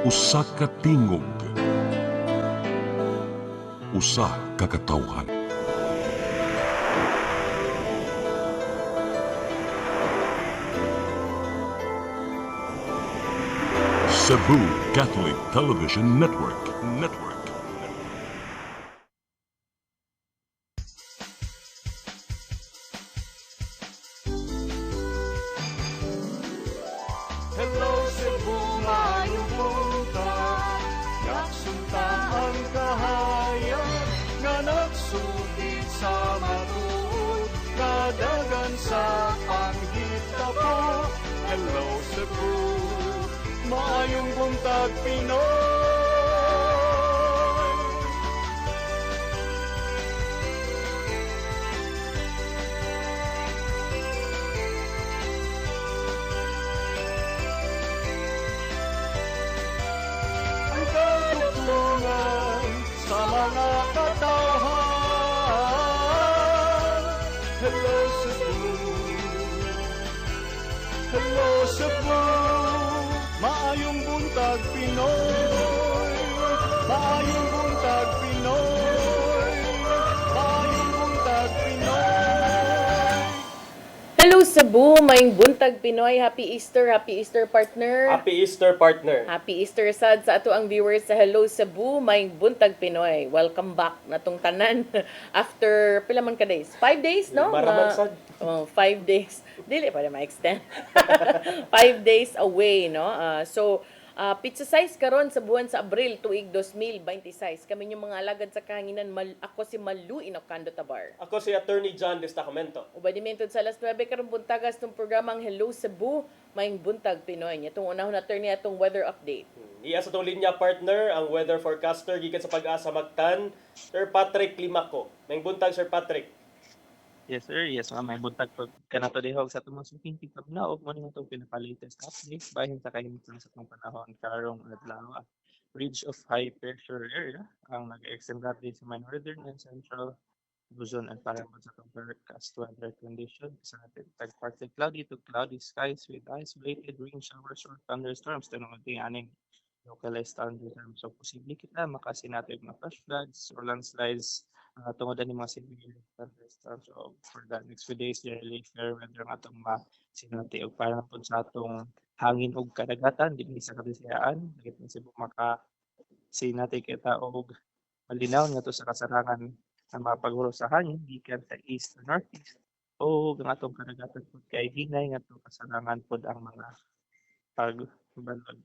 Usa ka tingog, usa ka katawhan. Cebu Catholic Television Network. Hello Cebu, maayong buntag. Yaksunta ang kahayan nga nagsugid sa matuod, kadagan sa panghita po. Hello Cebu, maayong buntag Pinoy. Ang katutulungan sa mga katawhan. Hello Cebu, hello Cebu, maayong buntag Pinoy, maayong buntag Pinoy, maayong buntag Pinoy. Hello Cebu, maing buntag Pinoy. Happy Easter partner. Happy Easter, partner. Happy Easter sad sa ato ang viewers sa Hello Cebu, maing buntag Pinoy. Welcome back natong tanan after pila man ka days? 5 days, no? Maraman sad. 5 days. Dili pa na ma-extend. 5 days away, no? Pizza size karon sa buwan sa Abril tuig 2026. Kami yung mga alagad sa kahanginan. Ako si Malu Inocando Tabar. Ako si Attorney John Destacamento. Ubadimentod sa alas 9 karong buntagas ng programang Hello Cebu, maing buntag Pinoy. Itong unahon attorney atong weather update. Iya sa itong linya, partner, ang weather forecaster gikan sa Pag-asa Mactan, Sir Patrick Limaco. May buntag, Sir Patrick. Yes sir, yes ma'am. May buntag pag kanato dihog sa atong suking tikab na og mo nimo itong pinaka-latest update bahin sa kahimtang sa atong panahon karong adlaw. Ridge of high pressure area ang nag-extend update sa my northern and central Luzon and Parambon sa atong forecast weather condition sa ating partly cloudy to cloudy skies with isolated rain showers or thunderstorms tanong ating aning localized thunderstorms. So posible kita makasinati og mga flash floods or landslides tungod ani mga severe thunderstorms. So for the next few days, generally fair weather ang atong masinati og para po sa atong hangin og kadagatan dinhi sa Kabisayaan. Dagit na Cebu maka sinati kita og malinaw nga to sa kasarangan ang mga paghulo sa hangin gikan sa east to northeast o ang atong kadagatan pud kay hinay nga to kasarangan pod ang mga pagbalod.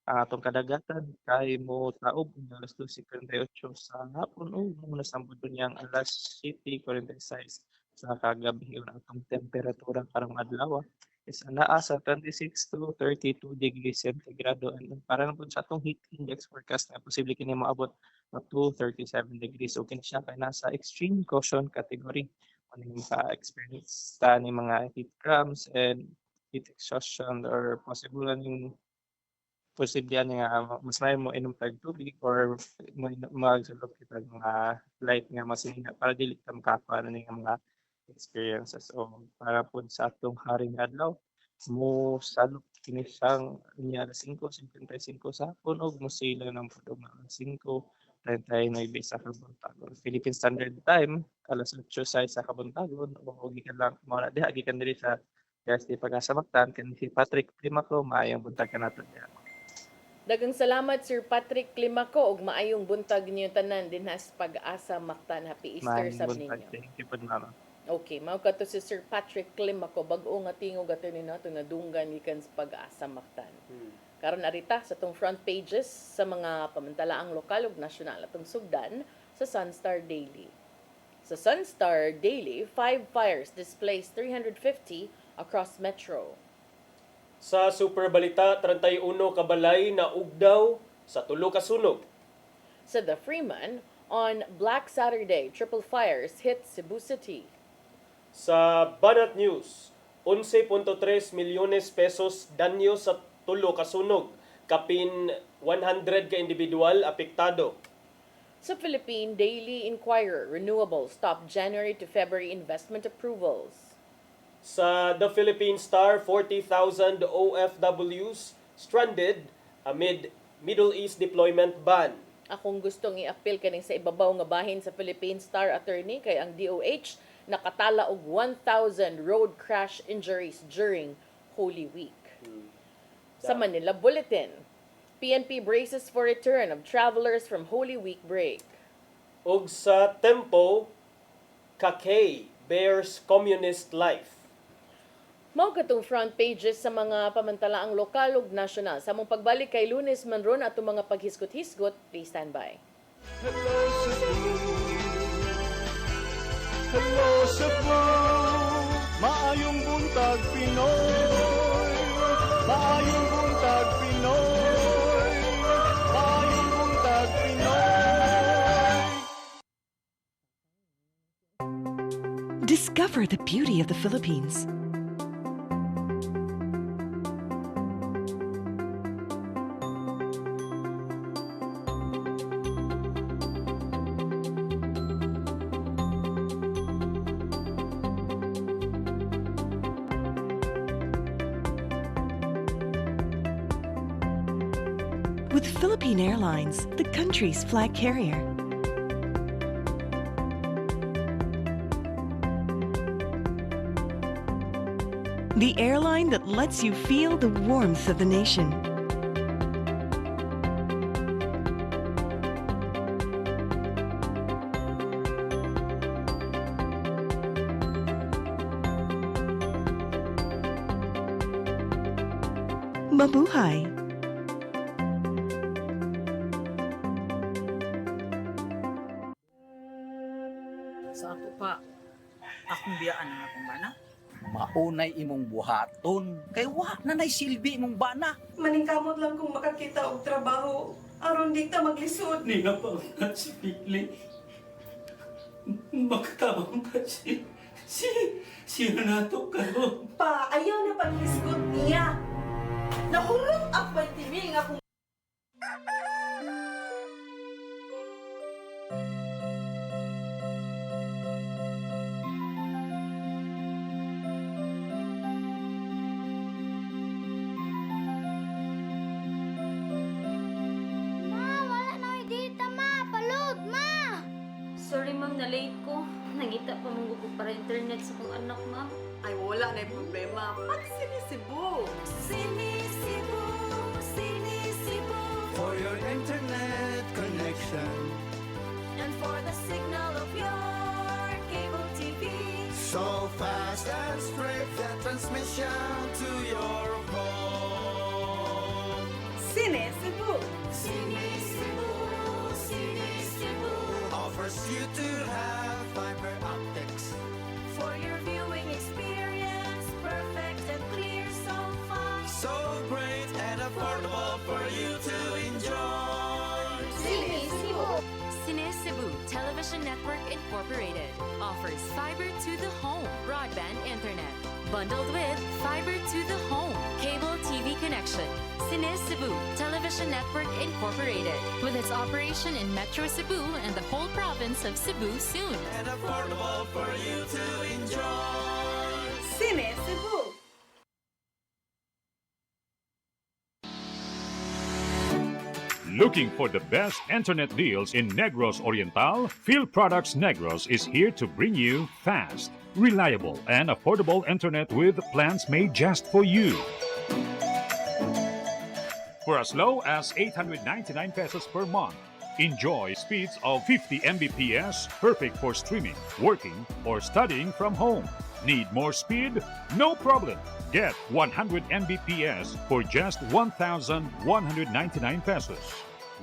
Ang atong kadagatan kay mo taob ang alas 12:48 sa hapon o muna sa niyang alas 7:46 sa kagabi ang atong temperatura karong adlaw is naa sa 26 to 32 degrees centigrado and para na po sa atong heat index forecast na posible kini moabot up to 37 degrees o kini siya kay nasa extreme caution category ano yung experience ta ni mga heat cramps and heat exhaustion or possible yung posible nga mas may mo inom tag tubig or mo magsulok kita mga light nga masina para dili ka makakuha na nga mga experiences o para po sa atong haring adlaw mo salok kini siyang niya alas 5:55 sa hapon og mo sila ng pudong alas 5:39 sa kabuntagon. Philippine Standard Time alas 8 sa kabuntagon o gikan lang mo na diha gikan diri sa Pag-asa Pag-asa Mactan kan si Patrick Limaco maayong buntag kanaton diha. Dagang salamat Sir Patrick Limaco ug maayong buntag niyo tanan dinhas Pag-asa Mactan. Happy Easter Maayong sab buntag. ninyo. Thank you po mama. Okay, mao kadto si Sir Patrick Limaco bag-o nga tingog ato ni nato nadunggan gikan sa Pag-asa Mactan. Karon arita sa tong front pages sa mga pamantalaang lokal ug nasyonal atong sugdan sa Sunstar Daily. Sa Sunstar Daily, 5 fires displaced 350 across Metro. Sa Super Balita, 31 kabalay na ugdaw sa tulo ka sunog. Sa The Freeman, on Black Saturday, triple fires hit Cebu City. Sa Banat News, 11.3 milyones pesos danyo sa tulo ka sunog. Kapin 100 ka individual apektado. Sa Philippine Daily Inquirer, renewable stopped January to February investment approvals. Sa The Philippine Star, 40,000 OFWs stranded amid Middle East deployment ban. Akong gustong i-appeal kaning sa ibabaw nga bahin sa Philippine Star Attorney kay ang DOH nakatala og 1,000 road crash injuries during Holy Week. Sa Manila Bulletin, PNP braces for return of travelers from Holy Week break. Ug sa Tempo, Kakay bears communist life. Mao katong front pages sa mga pamantalaang lokal ug nasyonal. Sa mong pagbalik kay Lunes man ron atong mga paghisgot-hisgot, please stand by. Hello Cebu, hello Cebu, maayong buntag Pinoy, maayong buntag Pinoy, maayong buntag Pinoy. Discover the beauty of the Philippines. With Philippine Airlines, the country's flag carrier. The airline that lets you feel the warmth of the nation. Mabuhay! Sa ako pa, akong biyaan na akong bana. Maunay imong buhaton kay wa na nay silbi imong bana. Maningkamot lang kung makakita og trabaho aron di ta maglisod. Di na pa si Pili. Magtabang pa si Renato karon. Pa, ayaw na paglisod niya. Nahulog ang timing akong Sorry ma'am, na-late ko. Nangita pa mong ko para internet sa kong anak, ma'am. ay wala na problema. Pag sinisibo. Sinisibo, sinisibo. For your internet connection, And for the signal of your cable TV. so fast and straight, that transmission to your home. Sinisibo. Sinisibo, Sinisibo offers you to have fiber optics. For your viewing experience, perfect and clear so far. So great and affordable for you to enjoy. Cine Cebu Television Network Incorporated offers fiber to the home broadband internet. Bundled with fiber to the home cable TV connection. Cine Cebu Television Network Incorporated, with its operation in Metro Cebu and the whole province of Cebu soon. And affordable for you to enjoy. Sinisibo. Looking for the best internet deals in Negros Oriental? Field Products Negros is here to bring you fast, reliable, and affordable internet with plans made just for you. For as low as 899 pesos per month, enjoy speeds of 50 Mbps, perfect for streaming, working, or studying from home. Need more speed? No problem. Get 100 Mbps for just 1,199 pesos.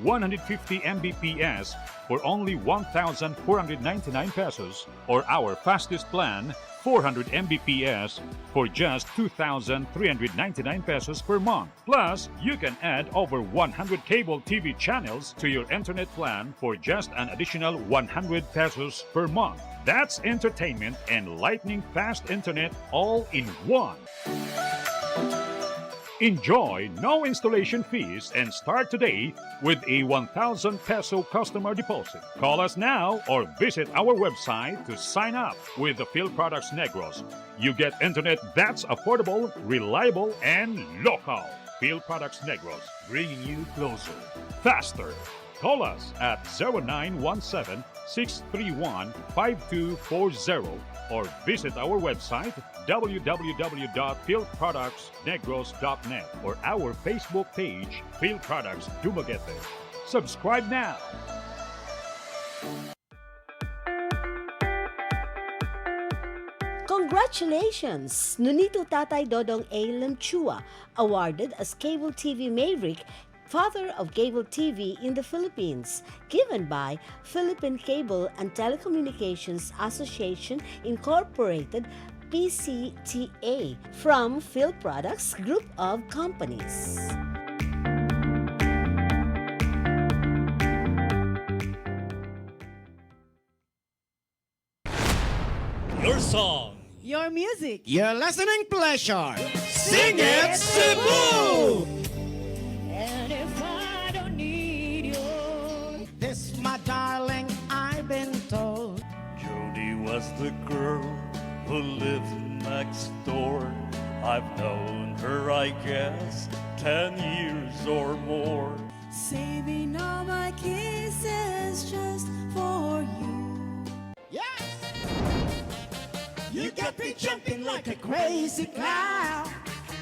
150 Mbps for only 1,499 pesos, or our fastest plan, 400 Mbps for just 2,399 pesos per month. Plus, you can add over 100 cable TV channels to your internet plan for just an additional 100 pesos per month. That's entertainment and lightning fast internet all in one. Enjoy no installation fees and start today with a 1,000 peso customer deposit. Call us now or visit our website to sign up with the Phil Products Negros. You get internet that's affordable, reliable, and local. Phil Products Negros, bringing you closer, faster. Call us at 0917-631-5240 or visit our website www.philproductsnegros.net or our Facebook page, Phil Products Dumaguete. Subscribe now. Congratulations! Nunito Tatay Dodong A. Lemchua, awarded as Cable TV Maverick, Father of Cable TV in the Philippines, given by Philippine Cable and Telecommunications Association Incorporated, PCTA, from Phil Products Group of Companies. Your song. Your music. Your listening pleasure. Sing it, Cebu! And if I don't need you, this, my darling, I've been told. Jody was the girl who lived next door. I've known her, I guess, 10 years or more. Saving all my kisses just for you. Yes! You got me jumping like a crazy clown,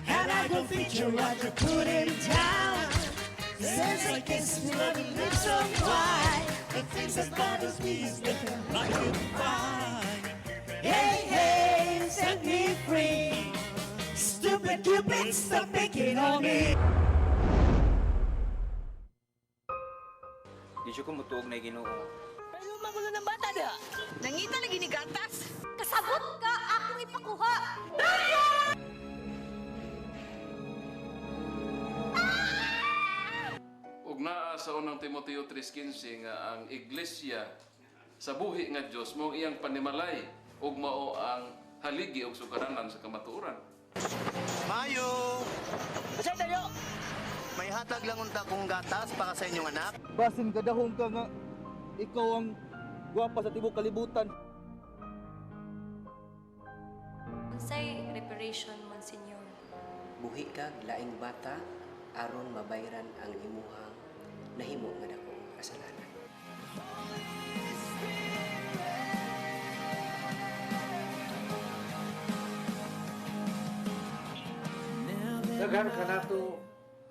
and I don't think you're right to put him down. Since I kiss me, let me live so wide. The things that bothers me is living like a fine. Hey, hey, set me free. Stupid Cupid, stop picking on me. Di siya kumutuog na Ginoo. Pero magulo ng bata da. Nangita lagi ni gatas. Kasabot ka, akong ipakuha. Ug naa sa unang Timoteo 3:15 nga ang iglesia sa buhi nga Dios mao iyang panimalay ug mao ang haligi ug sugaranan sa kamatuoran. Mayo! Sir Dayo! May hatag lang unta kong gatas para sa inyong anak. Basin kadahong ka nga ikaw ang gwapa sa tibok kalibutan. Unsay reparation, Monsignor? Buhi kag laing bata aron mabayran ang imuhang nahimo nga dako kasalanan. Daghan ka nato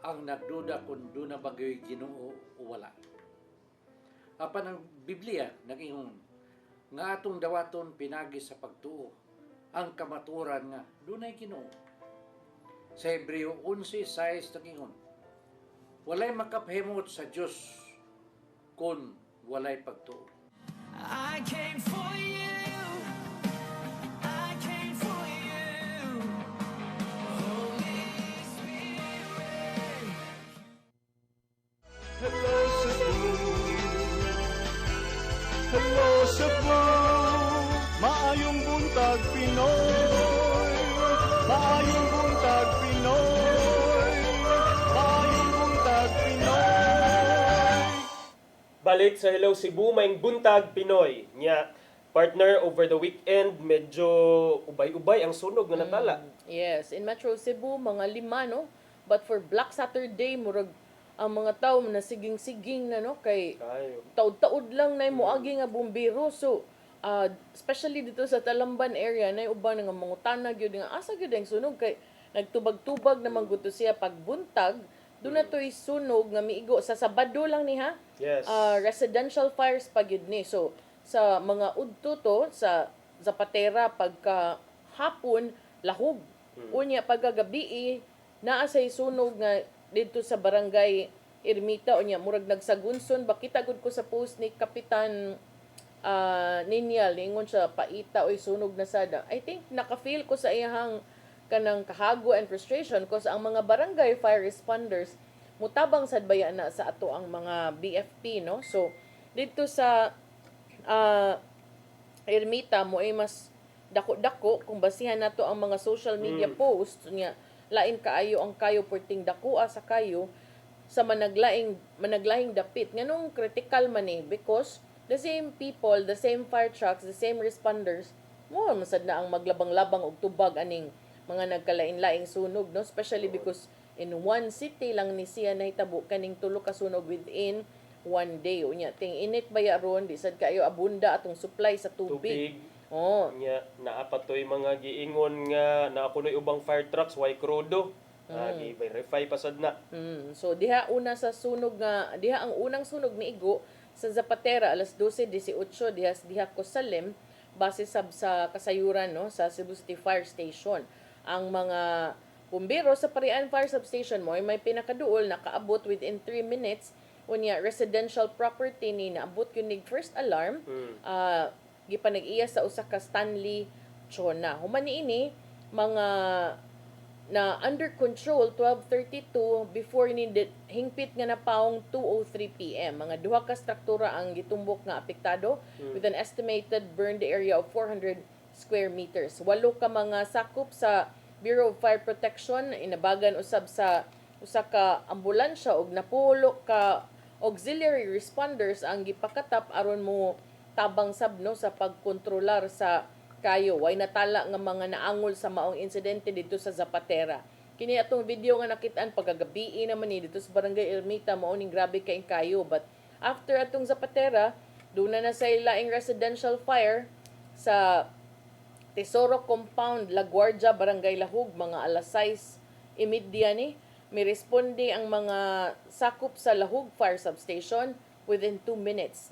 ang nagduda kung doon na bagay Ginoo o wala. Apan ang Biblia nag-ingon nga atong dawaton pinagi sa pagtuo ang kamaturan nga doon ay Ginoo. Sa Hebreo 11:6 nag-ingon, walay makapahimot sa Dios kung walay pagtuo. I came for you. I came for you. Holy Spirit. Hello, Cebu! Hello, Cebu! Maayong buntag Pinoy! Maayong buntag Pinoy! Maayong buntag Pinoy! Balik sa Hello Cebu, maing buntag Pinoy. Nya, partner, over the weekend, medyo ubay-ubay ang sunog nga natala. Yes, in Metro Cebu, mga 5, no? But for Black Saturday, murag ang mga tao na siging-siging na, no? Kay taud-taud lang na moagi nga bumbiro. So, especially dito sa Talamban area, na uban nga mga tanag yun nga asa gyud ang sunog kay nagtubag-tubag naman gusto siya pagbuntag. Doon na to'y sunog nga miigo sa Sabado lang ni ha. Yes. Residential fires pa gyud ni. So sa mga udto to sa Zapatera pagka hapon lahog. Unya pagkagabi naa say sunog nga dito sa barangay Ermita unya murag nagsagunson bakita gud ko sa post ni Kapitan Ninyal ningon siya paita oy sunog na sada. I think naka-feel ko sa iyang kanang kahago and frustration because ang mga barangay fire responders mutabang sad baya na sa ato ang mga BFP, no? So dito sa Ermita mo ay mas dako-dako kung basihan nato ang mga social media posts niya lain kaayo ang kayo perting dakua sa kayo sa managlaing dapit. Nganong critical man because the same people, the same fire trucks, the same responders, mo masad na ang maglabang-labang og tubag aning mga nagkalain-laing sunog, no? Especially because in one city lang ni siya nahitabo kaning tulo ka sunog within one day. Unya ting init baya ron, di sad kayo abunda atong supply sa tubig. Oh. Nya naapatoy mga giingon nga na kunoy ubang fire trucks way krudo. Gi-verify pasad na. So diha una sa sunog nga diha ang unang sunog miigo sa Zapatera alas 12:18 diha ko Salem base sa kasayuran no sa Cebu City Fire Station. Ang mga bumbero sa Parian Fire Substation mo ay may pinakaduol nakaabot within 3 minutes unya residential property ni naabot yun nig first alarm. Gipanag-iya sa usa ka Stanley Chona. Human niini mga na under control 12:32 before ni hingpit nga napaong 2:03 PM. Mga duha ka struktura ang gitumbok nga apektado with an estimated burned area of 400 square meters. Walo ka mga sakop sa Bureau of Fire Protection, inabagan usab sa usa ka ambulansya og napulo ka auxiliary responders ang gipakatap aron mo tabang sabno sa pagkontrolar sa kayo. Way natala nga mga naangol sa maong insidente dito sa Zapatera. Kini atong video nga nakitaan pagkagabi naman ni dito sa Barangay Ermita mao ning grabe kay kayo. But after atong Zapatera, doon na sa ilaing residential fire sa Tesoro Compound, La Guardia, Barangay Lahug, mga alas 6:30 ni. May responde ang mga sakop sa Lahug Fire Substation within 2 minutes.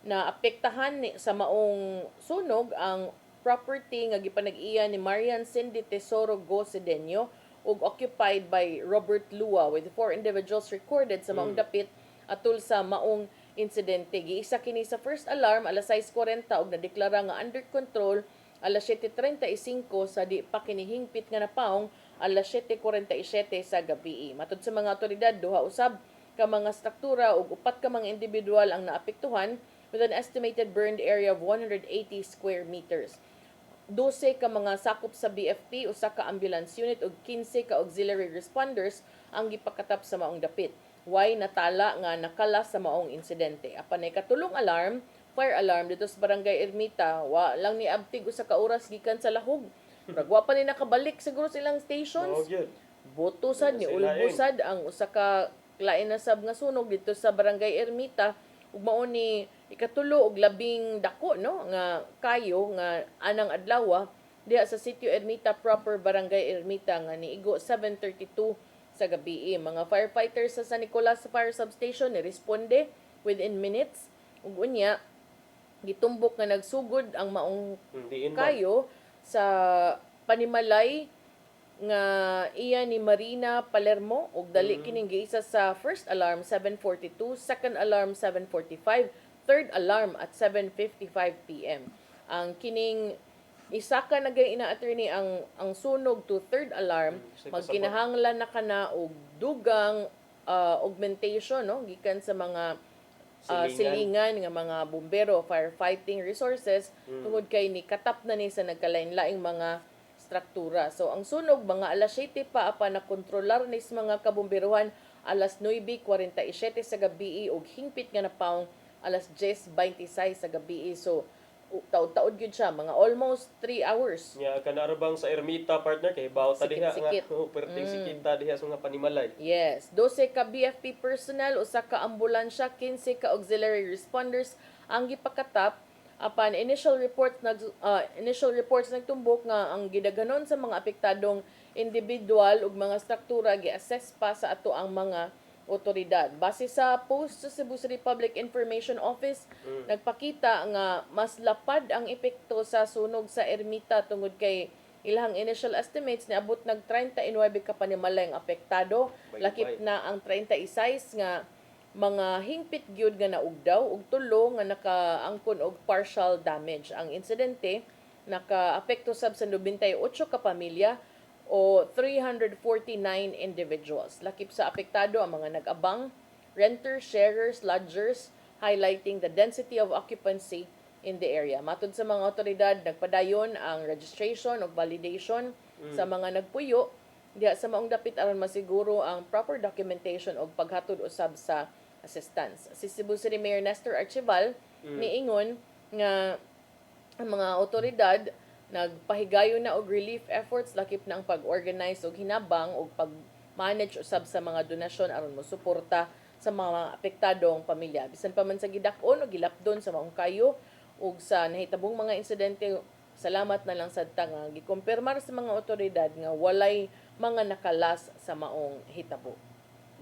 Naapektahan sa maong sunog ang property nga gipanag-iya ni Marian Cindy Tesoro Gosedeño ug occupied by Robert Lua with 4 individuals recorded sa maong dapit atul sa maong insidente. Giisa kini sa first alarm alas 6:40 ug nadeklara nga under control alas 7:35 sa di pa kinihingpit nga napaong alas 7:47 sa gabi. Matud sa mga otoridad, duha usab ka mga struktura ug 4 ka mga individual ang naapektuhan with an estimated burned area of 180 square meters. 12 ka mga sakop sa BFP, usa ka ambulance unit ug 15 ka auxiliary responders ang gipakatap sa maong dapit. Way natala nga nakala sa maong insidente. Apan ay katulong alarm, fire alarm dito sa Barangay Ermita, wa lang ni abtig usa ka oras gikan sa Lahug. Ragwa pa ni nakabalik siguro sa ilang stations. Botosad ni ulbusad ang usa ka lain na sab nga sunog dito sa Barangay Ermita ug mao ni ikatulo og labing dako no nga kayo nga anang adlaw diha sa Sitio Ermita proper, Barangay Ermita nga niigo 7:32 sa gabi. Mga firefighters sa San Nicolas Fire Substation ni responde within minutes ug unya gitumbok nga nagsugod ang maong kayo sa panimalay nga iya ni Marina Palermo ug dali kining giisa sa first alarm 7:42, second alarm 7:45, third alarm at 7:55 PM. Ang kining isa ka nagay-ina attorney ang sunog to third alarm magkinahanglan na kana og dugang augmentation no gikan sa mga silingan nga mga bumbero, firefighting resources tungod kay ni katap na ni sa nagkalain-laing mga struktura. So ang sunog mga alas 7 pa apan nakontrolar ni sa mga kabumberuhan alas 9:47 sa gabi ug hingpit nga napaong alas 10:26 sa gabi. So taud-taud gyud siya mga almost 3 hours. Nya kanarabang sa Ermita partner kay bawta diha nga Sikit-sikit. perting sikita diha sa mga panimalay. Yes, 12 ka BFP personnel, usa ka ambulansya, 15 ka auxiliary responders ang gipakatap. Apan initial reports nagtumbok nga ang gidaganon sa mga apektadong individual ug mga struktura gi-assess pa sa ato ang mga otoridad. Base sa post sa Cebu City Public Information Office, nagpakita nga mas lapad ang epekto sa sunog sa Ermita tungod kay ilang initial estimates ni abot nag 39 ka panimalay ang apektado, lakip na ang 36 nga mga hingpit gyud nga naugdaw ug tulo nga nakaangkon og partial damage. Ang insidente nakaapekto sab sa 98 ka pamilya o 349 individuals. Lakip sa apektado ang mga nag-abang, renters, sharers, lodgers, highlighting the density of occupancy in the area. Matud sa mga otoridad, nagpadayon ang registration o validation sa mga nagpuyo diha sa maong dapit aron masiguro ang proper documentation og paghatod usab sa assistance. Si Cebu City Mayor Nestor Archival niingon nga ang mga otoridad nagpahigayon na og relief efforts lakip na ang pag-organize og hinabang og pag-manage usab sa mga donasyon aron mosuporta sa mga apektadong pamilya. Bisan pa man sa gidak-on o gilapdon sa maong kayo ug sa nahitabong mga insidente, salamat na lang sad ta nga gikumpirmar sa mga otoridad nga walay mga nakalas sa maong hitabo.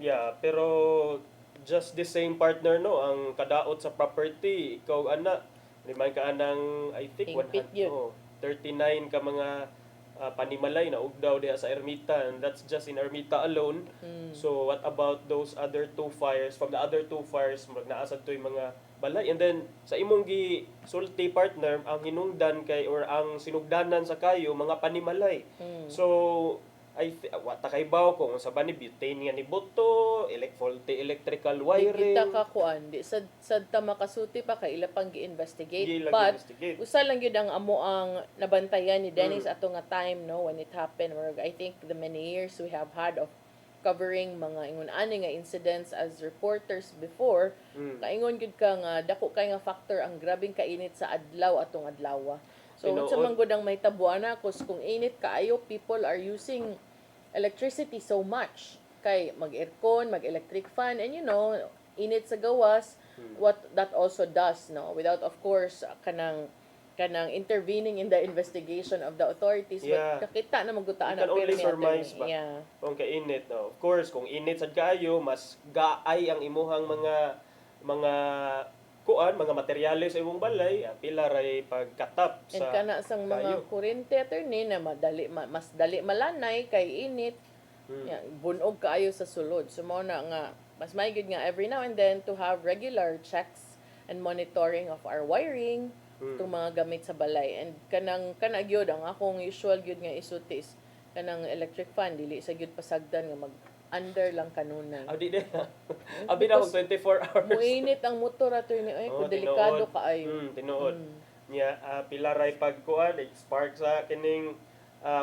Yeah, pero just the same partner no ang kadaot sa property ikaw ana limay ka anang I think Hingpit yun. 39 ka mga panimalay na ugdaw diha sa Ermita, and that's just in Ermita alone. So what about those other two fires? From the other two fires magnaasad to yung mga balay, and then sa imong gi sulti partner ang hinungdan kay or ang sinugdanan sa kayo mga panimalay. So wata kay baw kung sa bani butane nga ni boto, faulty electrical wiring. Di kita ka kuan, di sad ta makasuti pa kay ila pang gi-investigate. Gi-ila But gi-investigate. usa lang gyud ang amo ang nabantayan ni Dennis ato nga time no when it happened, or I think the many years we have had of covering mga ingon ani nga incidents as reporters before. Kaingon gyud ka nga dako kay nga factor ang grabing kainit sa adlaw atong adlaw. So, sa manggod ang may tabuan na, kung init kaayo, people are using electricity so much. Kay mag-aircon, mag-electric fan, and init sa gawas, what that also does, no? Without, of course, kanang intervening in the investigation of the authorities. Yeah. But kakita na magutaan You can only surmise ba? Yeah. Kung kainit, no? Of course, kung init sad kaayo, mas gaay ang imuhang mga mga materyales sa imong balay, pila ray pagkatap And sa kana sang mga kurente attorney na mas dali malanay kay init. Bunog kaayo sa sulod. So mao na nga mas may good nga every now and then to have regular checks and monitoring of our wiring itong mga gamit sa balay. And kana gyud ang akong usual gyud nga isuti is kanang electric fan dili sa gyud pasagdan nga mag under lang kanunay. Abi na. Abi na 24 hours. Muinit ang motor ato ni ay kung delikado kaayo. Tinuod. Nya pila ray pagkuan spark sa kining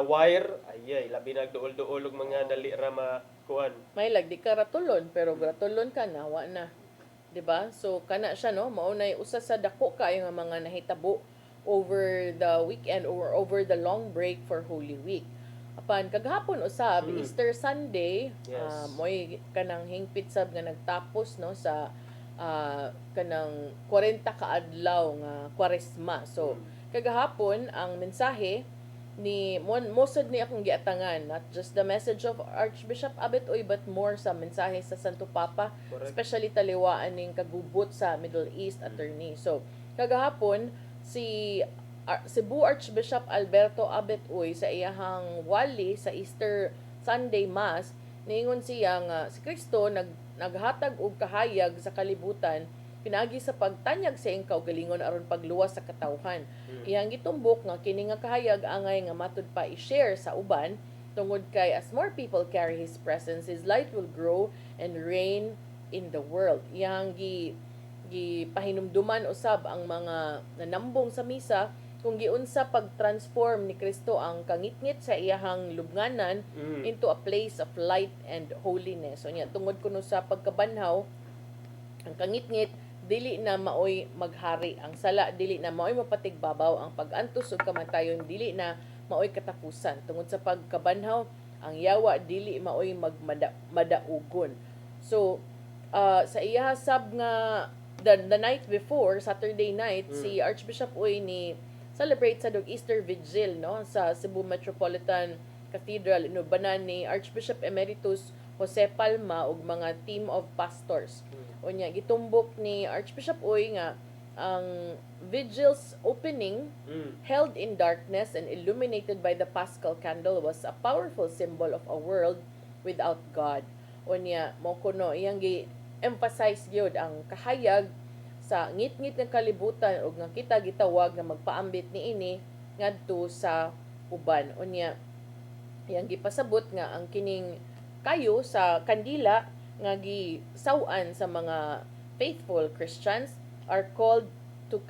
wire, ayay labi nagduol-duol og mga dali ra makuan. May di ka ratulon pero ratulon ka na wa na. 'Di ba? So kana siya no, mao nay usa sa dako kayo nga mga nahitabo over the weekend or over the long break for Holy Week. Apan kaghapon usab Easter Sunday, moy kanang hingpit sab nga nagtapos no sa kanang 40 ka adlaw nga Kwaresma. So kagahapon ang mensahe ni mosod ni akong giatangan, not just the message of Archbishop Abet Uy but more sa mensahe sa Santo Papa. Correct. Especially taliwaan ning kagubot sa Middle East attorney. So kagahapon si Cebu Archbishop Alberto Abet Uy sa iyahang wali sa Easter Sunday Mass niingon siya nga si Kristo naghatag og kahayag sa kalibutan pinagi sa pagtanyag sa iyang kaugalingon aron pagluwas sa katawhan. Iyang gitumbok nga kini nga kahayag angay nga matud pa i-share sa uban tungod kay as more people carry his presence, his light will grow and reign in the world. Iyang gipahinumduman usab ang mga nanambong sa misa kung giunsa pag-transform ni Kristo ang kangitngit sa iyahang lubnganan into a place of light and holiness. So nya tungod kuno sa pagkabanhaw, ang kangitngit dili na maoy maghari, ang sala dili na maoy mapatigbabaw, ang pag-antos ug kamatayon dili na maoy katapusan. Tungod sa pagkabanhaw, ang yawa dili maoy magmadaugon. So sa iya sab nga the night before, Saturday night, si Archbishop Uy ni celebrate sa Easter Vigil no sa Cebu Metropolitan Cathedral inubanan ni Archbishop Emeritus Jose Palma ug mga team of pastors. Unya gitumbok ni Archbishop Uy nga ang vigil's opening held in darkness and illuminated by the Paschal candle was a powerful symbol of a world without God. Unya mo kuno iyang gi-emphasize gyud ang kahayag sa ngit-ngit ng kalibutan ug nga kita gitawag nga magpaambit niini ngadto sa uban. Unya iyang gipasabot nga ang kining kayo sa kandila nga gisaw-an sa mga faithful Christians are called to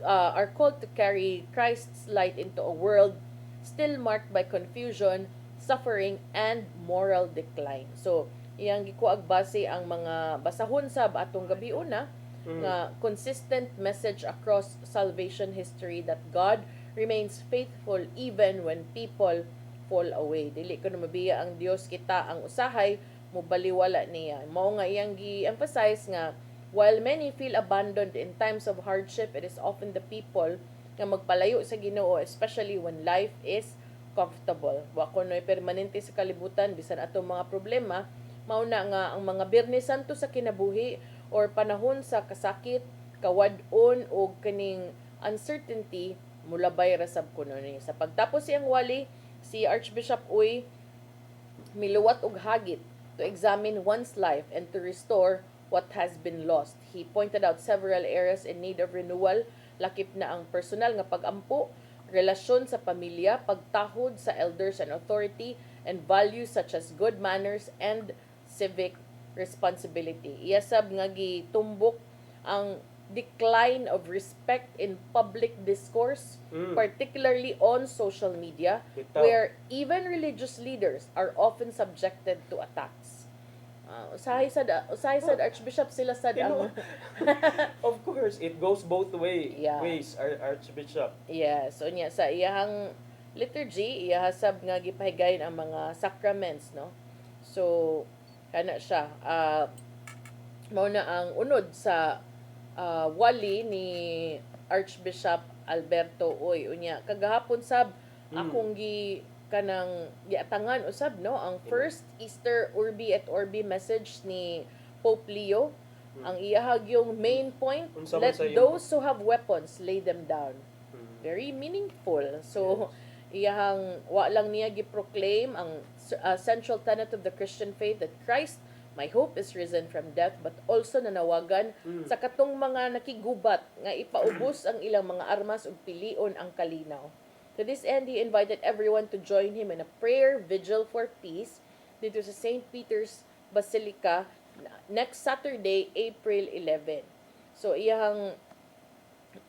carry Christ's light into a world still marked by confusion, suffering, and moral decline. So, iyang gikuag base ang mga basahon sab atong gabi una nga consistent message across salvation history that God remains faithful even when people fall away. Dili ko na mabiya ang Dios kita ang usahay mo baliwala niya. Mao nga iyang gi-emphasize nga while many feel abandoned in times of hardship, it is often the people nga magpalayo sa Ginoo, especially when life is comfortable. Wa kunoy permanente sa kalibutan bisan atong mga problema, mao na nga ang mga Biyernes Santo sa kinabuhi or panahon sa kasakit, kawad-on o kaning uncertainty mulabay ra sab kuno ni. Sa pagtapos siyang wali, si Archbishop Uy miluwat og hagit to examine one's life and to restore what has been lost. He pointed out several areas in need of renewal, lakip na ang personal nga pag-ampo, relasyon sa pamilya, pagtahod sa elders and authority, and values such as good manners and civic responsibility. Iyasab nga gitumbok ang decline of respect in public discourse, particularly on social media, where even religious leaders are often subjected to attacks. Usahay sad Archbishop sila sad ang Of course, it goes both ways, Archbishop. Yeah, so niya sa iyahang liturgy, iyahasab nga gipahigayon ang mga sacraments, no? So kana siya mao na ang unod sa wali ni Archbishop Alberto Uy. Unya kagahapon sab akong kanang giatangan usab no ang first Easter Urbi et Orbi message ni Pope Leo. Ang iyahag yung main point, let those who have weapons lay them down. Very meaningful. So iyahang wa lang niya gi-proclaim ang central tenet of the Christian faith that Christ, my hope, is risen from death, but also nanawagan sa katong mga nakigubat nga ipaubos ang ilang mga armas ug pilion ang kalinaw. To this end, he invited everyone to join him in a prayer vigil for peace dito sa St. Peter's Basilica next Saturday, April 11. So iyang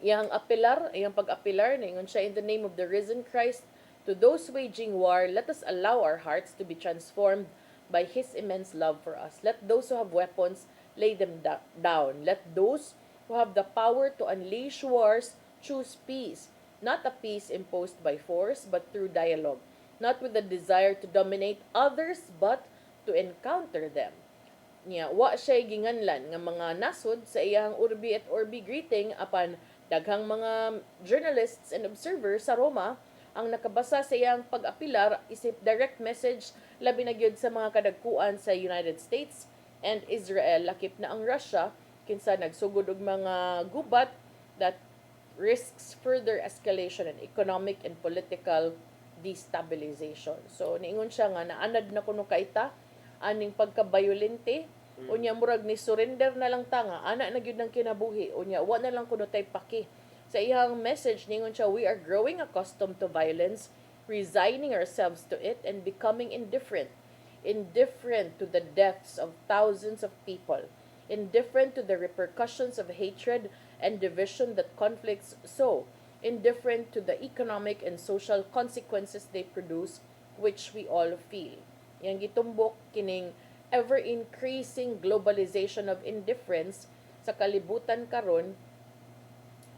pag-apilar ningon siya, in the name of the risen Christ, to those waging war, let us allow our hearts to be transformed by His immense love for us. Let those who have weapons lay them down. Let those who have the power to unleash wars choose peace. Not a peace imposed by force, but through dialogue. Not with the desire to dominate others, but to encounter them. Wa siya ginganlan nga mga nasod sa iyang Urbi et Orbi greeting apan daghang mga journalists and observers sa Roma ang nakabasa sa iyang pag-apilar isip direct message labi na gyud sa mga kadagkuan sa United States and Israel, lakip na ang Russia kinsa nagsugod og mga gubat that risks further escalation and economic and political destabilization. So niingon siya nga naanad na kuno kaita aning pagkabayolente, unya murag ni surrender na lang ta nga ana na gyud nang kinabuhi, unya wa na lang kuno tay paki. Sa iyang message ningon siya, we are growing accustomed to violence, resigning ourselves to it, and becoming indifferent to the deaths of thousands of people, indifferent to the repercussions of hatred and division that conflicts sow, indifferent to the economic and social consequences they produce, which we all feel. Yang gitumbok kining ever-increasing globalization of indifference sa kalibutan karon,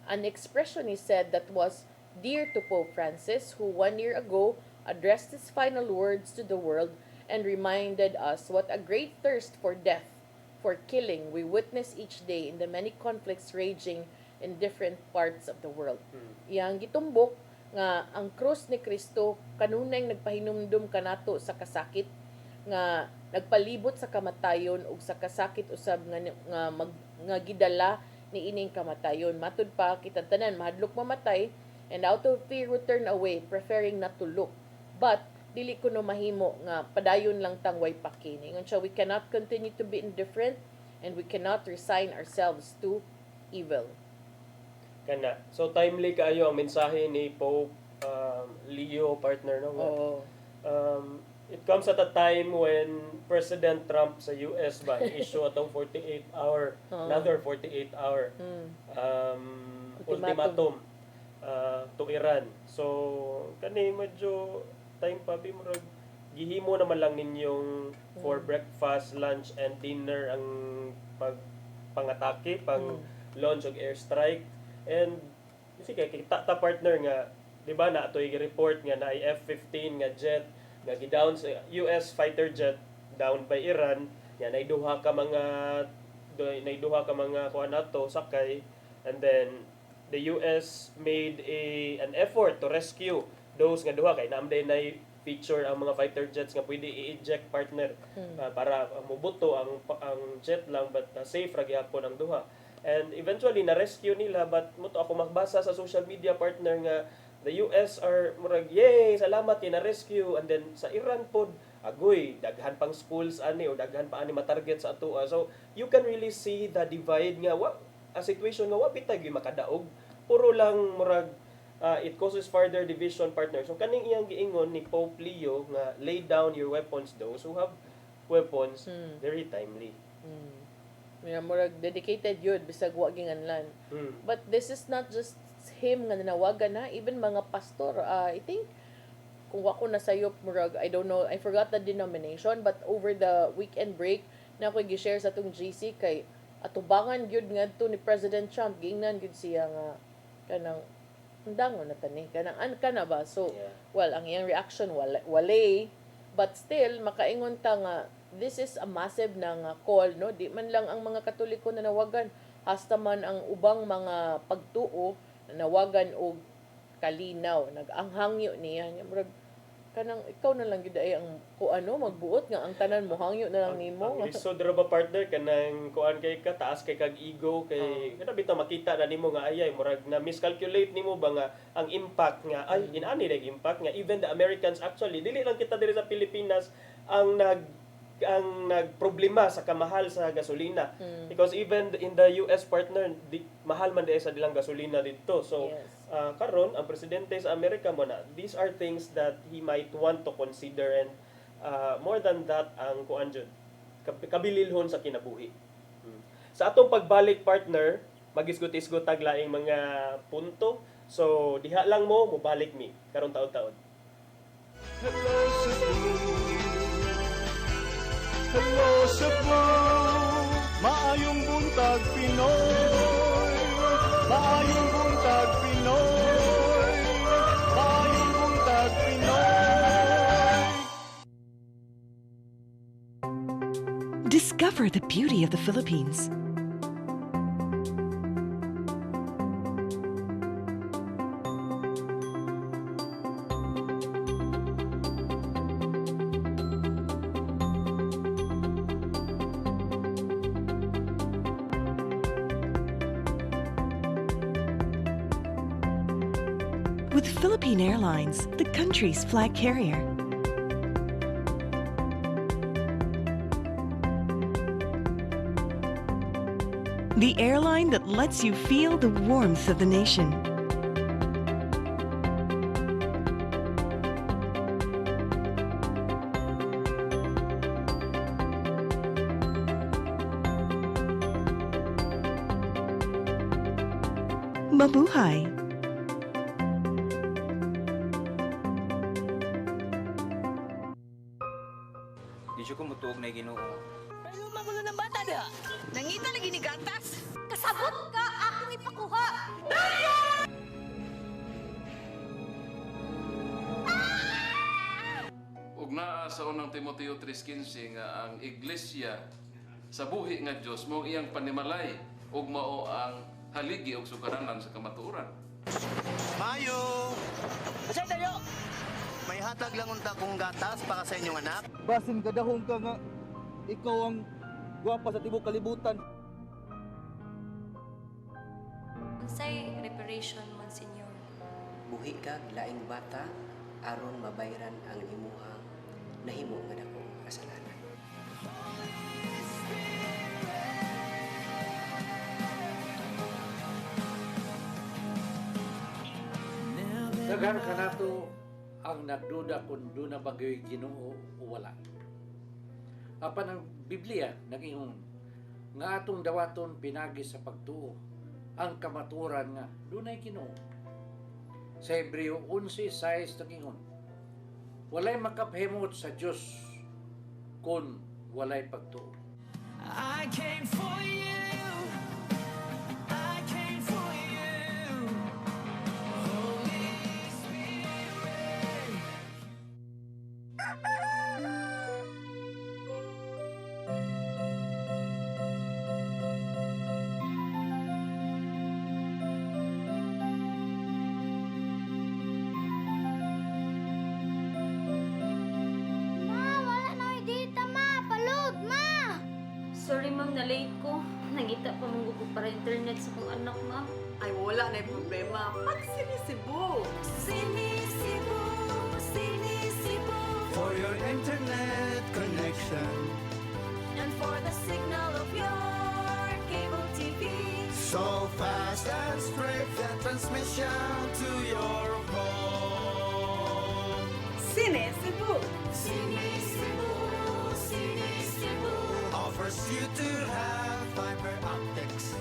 an expression he said that was dear to Pope Francis, who 1 year ago addressed his final words to the world and reminded us what a great thirst for death, for killing, we witness each day in the many conflicts raging in different parts of the world. Yang gitumbok nga ang krus ni Kristo kanunay nagpahinumdum kanato sa kasakit nga nagpalibot sa kamatayon ug sa kasakit usab nga gidala ni ining kamatayon. Matud pa kita tanan mahadlok mamatay, and out of fear we turn away, preferring not to look. But dili kuno mahimo nga padayon lang tang way pakini. Ingon siya, we cannot continue to be indifferent and we cannot resign ourselves to evil. Kana. So timely kaayo ang mensahe ni Pope Leo, partner, no? It comes at a time when President Trump sa US ba issue atong 48-hour another 48-hour ultimatum to Iran. So kani medyo time pa murag gihimo naman lang ninyong for breakfast, lunch, and dinner ang pangatake, pang launch og airstrike. And sige, kita ta partner nga, di ba na ito'y report nga na F-15 nga jet, nga gidown sa US fighter jet, down by Iran, nga naiduha ka mga kuha nato, sakay, and then the US made an effort to rescue those nga duha, kay naamday na feature ang mga fighter jets nga pwede i-eject partner para mubuto ang jet lang, but safe ra gyapon ang duha. And eventually na-rescue nila, but muto ako magbasa sa social media partner nga the US are murag yay salamat kay na-rescue, and then sa Iran pod agoy daghan pang schools ani o daghan pa ani matarget sa atoa. So you can really see the divide nga a situation nga wa bitag makadaog, puro lang murag it causes further division partner. So kaning iyang giingon ni Pope Leo nga lay down your weapons, those who have weapons, very timely. Murag dedicated yun bisag wa ginganlan. But this is not just him nga nanawagan na, even mga pastor. I think kung wako na sayop murag, I don't know, I forgot the denomination, but over the weekend break na ako gi-share sa tong GC kay atubangan gyud ngadto ni President Trump, giingnan gyud siya nga kanang undangon na tani kanang kana ba. So well, ang iyang reaction wale, but still makaingon ta nga this is a massive na nga call, no? Di man lang ang mga Katoliko na nawagan, hasta man ang ubang mga pagtuo na nawagan og kalinaw, nag-anghangyo niya. Murag kanang ikaw na lang gyud ay ang kuano magbuot nga ang tanan mo hangyo na lang nimo. Ang lisod ra ba partner kanang kuan kay ka taas kay kag ego kay kada bitaw makita na nimo nga ayay murag na miscalculate nimo ba nga ang impact nga ay inani reg impact nga even the Americans actually dili lang kita diri sa Pilipinas ang nagproblema sa kamahal sa gasolina, because even in the US partner mahal man sa dilang gasolina dito. So karon ang presidente sa Amerika mo na these are things that he might want to consider, and more than that ang kuan jud kabililhon sa kinabuhi. Sa atong pagbalik partner magisgot-isgot tag laing mga punto, so diha lang mo mobalik mi karon taon-taon. Hello Cebu, hello Cebu, maayong buntag Pinoy, maayong buntag Pinoy, maayong buntag Pinoy. Discover the beauty of the Philippines. With Philippine Airlines, the country's flag carrier. The airline that lets you feel the warmth of the nation. Mabuhay! Di siya kumutuog na Ginoo. Pero magulo ng bata da. Nangita lagi ni gatas. Kasabot ka akong ipakuha. Ug naa sa unang Timoteo 3:15 nga ang iglesia sa buhi nga Dios mao iyang panimalay ug mao ang haligi ug sukaranan sa kamatuoran. Mayo! Kasi tayo! May hatag lang unta kong gatas para sa inyong anak. Basin kadahong ka nga ikaw ang gwapa sa tibok kalibutan. Unsay reparation, Monsignor? Buhi kag laing bata aron mabayran ang imuhang nahimo nga dako nga kasalanan. Daghan ka nato ang nagduda kung doon na bagay Ginoo o wala. Apan ang Biblia nag-ingon nga atong dawaton pinagi sa pagtuo ang kamaturan nga dunay Ginoo. Sa Hebreo 11:6 nag-ingon, walay makapahimot sa Dios kun walay pagtuo. I came for you. I came for you. Holy Spirit. Sorry ma'am, na-late ko. Nangita pa mong gusto para internet sa kong anak ma'am. Ay, wala na yung problema. Pag-sinisibo. Sinisibo, sinisibo. For your internet connection, And for the signal of your cable TV. so fast and straight, the transmission to your home. Sinisibo. Sinisibo, sinisibo. Offers you to have fiber optics.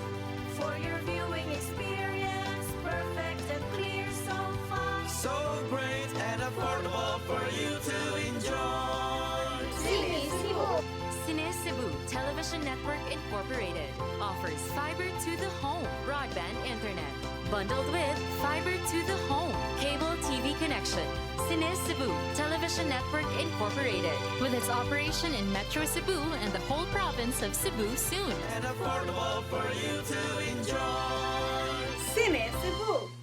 For your viewing experience, perfect and clear so far. So great and affordable for you to enjoy. Sinisibo. Cine Cebu Television Network Incorporated offers fiber to the home broadband internet. Bundled with fiber to the home cable TV connection. Cine Cebu Television Network Incorporated with its operation in Metro Cebu and the whole province of Cebu soon. And affordable for you to enjoy. Sinisibo.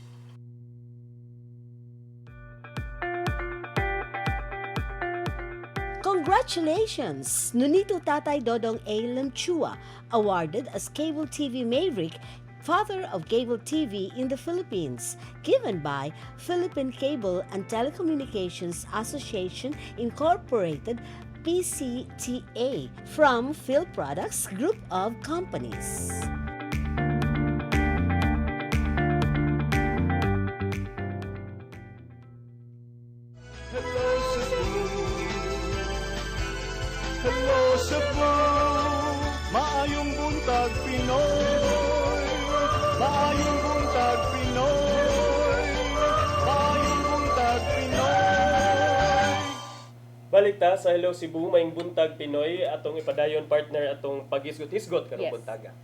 Congratulations! Nunito Tatay Dodong A. Lemchua, awarded as Cable TV Maverick, Father of Cable TV in the Philippines, given by Philippine Cable and Telecommunications Association Incorporated, PCTA, from Phil Products Group of Companies. Hello Cebu, hello Cebu, maayong buntag Pinoy, maayong buntag Pinoy, maayong buntag Pinoy. Balik ta sa Hello Cebu, maing buntag Pinoy, atong ipadayon partner atong paghisgot-hisgot karong Yes. buntaga.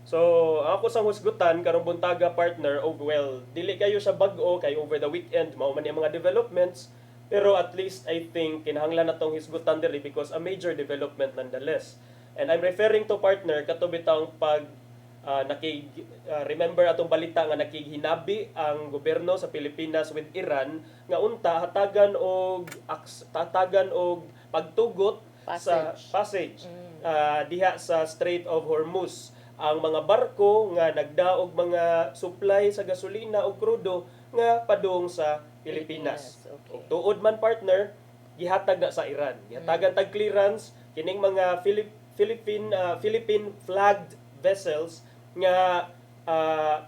So, ako sang husgutan karong buntaga partner, oh well, dili kayo sa bag-o kay over the weekend mao man ang mga developments, pero at least I think kinahanglan natong hisgutan diri because a major development nonetheless. And I'm referring to partner kato bitang pag remember atong balita nga nakighinabi ang gobyerno sa Pilipinas with Iran nga unta hatagan og pagtugot sa passage diha sa Strait of Hormuz. Ang mga barko nga nagdaog mga supply sa gasolina o crudo nga padung sa Pilipinas. Okay. Tuod man partner, gihatag na sa Iran. Gihatagan tag clearance kining mga Philippine flagged vessels nga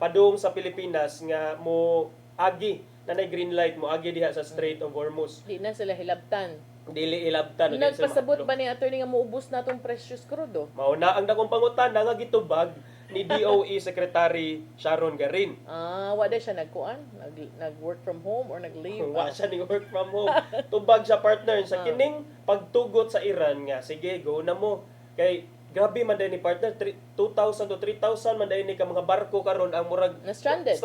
padung sa Pilipinas nga mo agi nanay green light mo agi diha sa Strait of Hormuz. Di na sila hilabtan. Dili ilabtan. Nagpasabot ba ni attorney nga muubos na itong precious crudo? Mauna ang dakong pangutana nga gitubag ni DOE Secretary Sharon Garin. Wala siya nagkuan? Nag-work from home or nag-leave? Wa siya ning work from home. Tubag siya partner sa kining pagtugot sa Iran nga sige go na mo. Kay grabe man din ni partner 2,000 to 3,000 man din ni ka mga barko karon ang murag na stranded.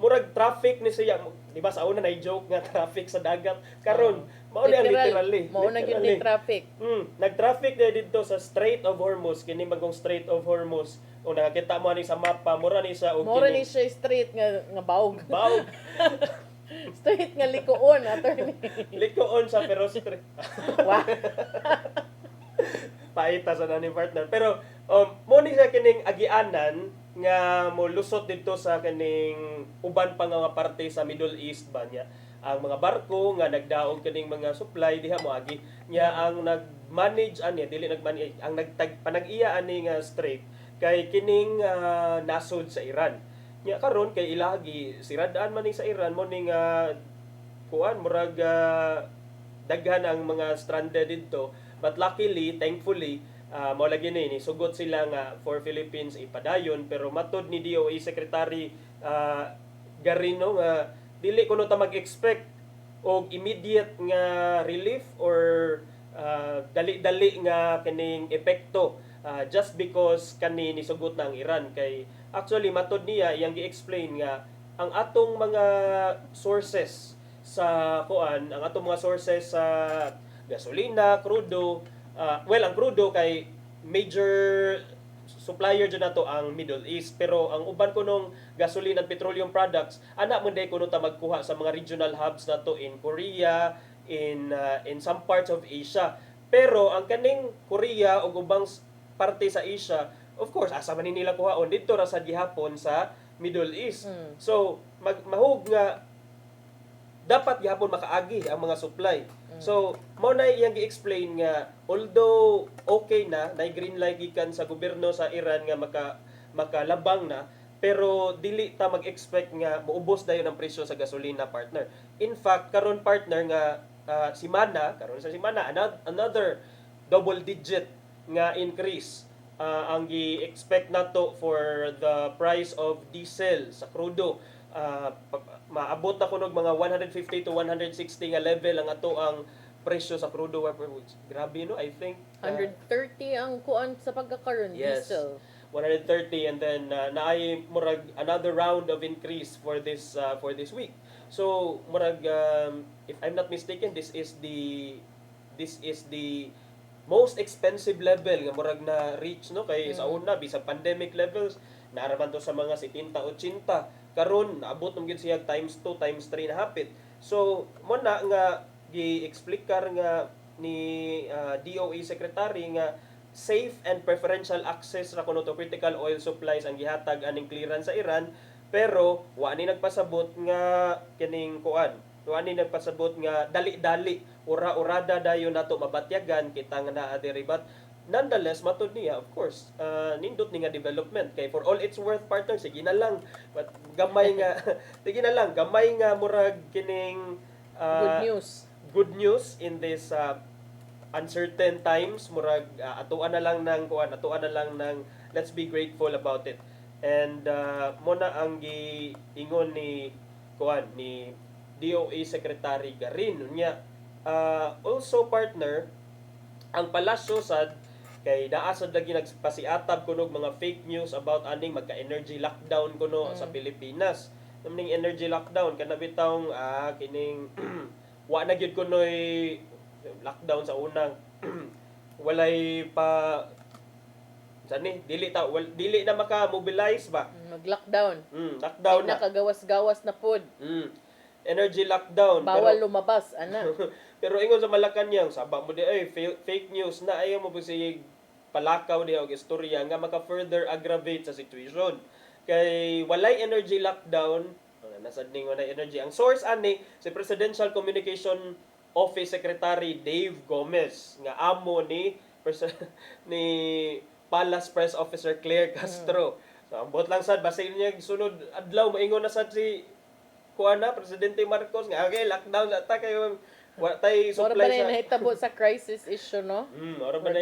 Murag traffic ni siya. Di ba sa una na joke nga traffic sa dagat karon mao ni ang literally. Mao na gyud ni traffic. Nag-traffic na dito sa Strait of Hormuz, kini bagong Strait of Hormuz. O nakita mo ni sa mapa, mura ni siya og Mura ni siya straight nga bawg. Bawg. Straight nga likoon attorney. Likoon sa pero straight. Wow. Paita sa nani partner. Pero mo ni sa kining agianan nga mo lusot dito sa kining uban pa nga parte sa Middle East ba niya. Ang mga barko nga nagdaog kining mga supply diha mo agi nya ang nag-manage ani dili nag-manage ang panag-iya ani nga strait kay kining nasod sa Iran. Nya karon kay ilagi siradaan man ni sa Iran mo ning kuan murag daghan ang mga stranded dito. But luckily, thankfully, mao lagi ni sugot sila nga for Philippines ipadayon pero matod ni DOE Secretary Garino nga dili kuno ta mag-expect og immediate nga relief or dali-dali nga kining epekto just because kani nisugot na ang Iran. Kay actually matod niya iyang gi-explain nga ang atong mga sources sa ang atong mga sources sa gasolina, crudo, ang crudo kay major supplier dyan nato ang Middle East, pero ang uban ko nung gasoline and petroleum products ana mo day kuno ta magkuha sa mga regional hubs nato in Korea, in some parts of Asia. Pero ang kaning Korea ug ubang parte sa Asia, of course asa man nila kuhaon dito ra sa gihapon sa Middle East. So mahug nga dapat gihapon makaagi ang mga supply. So mao na iyang gi-explain nga although okay na green light gikan sa gobyerno sa Iran nga makalabang na, pero dili ta mag-expect nga muubos dayon ang presyo sa gasolina, partner. In fact karon partner nga karon sa simana another double digit nga increase ang gi-expect nato for the price of diesel sa crudo. Maabot na kunog mga 150 to 160 nga level ang ato ang presyo sa crudo. Grabe no, I think 130 ang kuan sa pagkakaroon diesel. 130, and then naay murag another round of increase for this week. So murag if I'm not mistaken, this is the most expensive level nga murag na reach no, kay sa una bisag pandemic levels naaraman to sa mga 70-80, karon naabot ng gid siya times 2 times 3 na hapit. So mo na nga gi-explicar nga ni DOE secretary nga safe and preferential access ra kuno to critical oil supplies ang gihatag aning clearance sa Iran, pero wa ni nagpasabot nga kining kuan, wa ni nagpasabot nga dali-dali ura-urada dayon nato mabatyagan kita nga naa derivat. Nonetheless, matod niya, of course, nindot ni nga development. Kay for all it's worth, partner, sige na lang. But gamay nga, sige na lang, gamay nga murag kining good news in this uncertain times. Murag atuan na lang ng let's be grateful about it. And mo na ang giingon ni DOE Secretary Garin niya. Also, partner, ang palasyo sad kay naasad lagi nagpasiatab kunog mga fake news about aning magka-energy lockdown kuno sa Pilipinas. Namning energy lockdown kana bitawng kining wa na gyud kunoy lockdown sa unang walay pa dili na maka-mobilize ba mag-lockdown. Lockdown na kagawas-gawas na pod. Energy lockdown, bawal lumabas ana. Pero ingon sa Malacañang, saba mo di fake news na ayaw mo busig palakaw di og istorya nga maka-further aggravate sa situation. Kay walay energy lockdown, nasad ning walay energy. Ang source ani si Presidential Communication Office Secretary Dave Gomez nga amo ni Palace Press Officer Claire Castro. So ambot lang sad basin niya sunod adlaw maingon na sad si Presidente Marcos nga okay lockdown ta kayo wa tay supply sa nahitabo sa crisis issue no.